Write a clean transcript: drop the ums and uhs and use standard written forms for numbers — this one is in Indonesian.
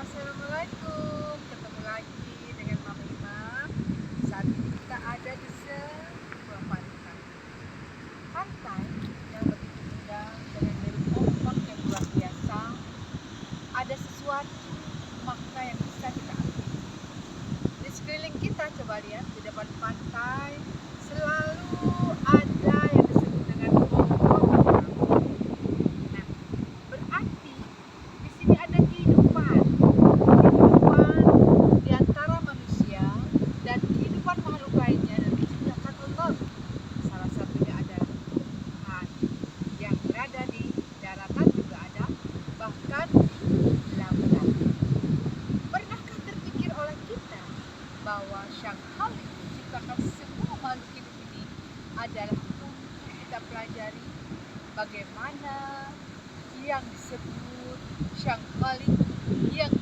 Assalamualaikum, ketemu lagi dengan Mama Ima. Saat ini kita ada di sebuah pantai. Pantai yang begitu indah dengan deru ombak yang luar biasa. Ada sesuatu makna yang bisa kita ambil. Di sekeliling kita, coba lihat di depan pantai selalu ada yang disebut dengan pohon. Nah, berarti di sini ada kehidupan di antara manusia dan kehidupan makhluk lainnya yang diciptakan Allah. Salah satunya adalah Tuhan yang berada di daratan juga ada, bahkan di lautan. Pernahkah terpikir oleh kita bahwa Sang Khalik menciptakan semua makhluk hidup ini adalah untuk kita pelajari bagaimana yang disebut Sang Khalik yang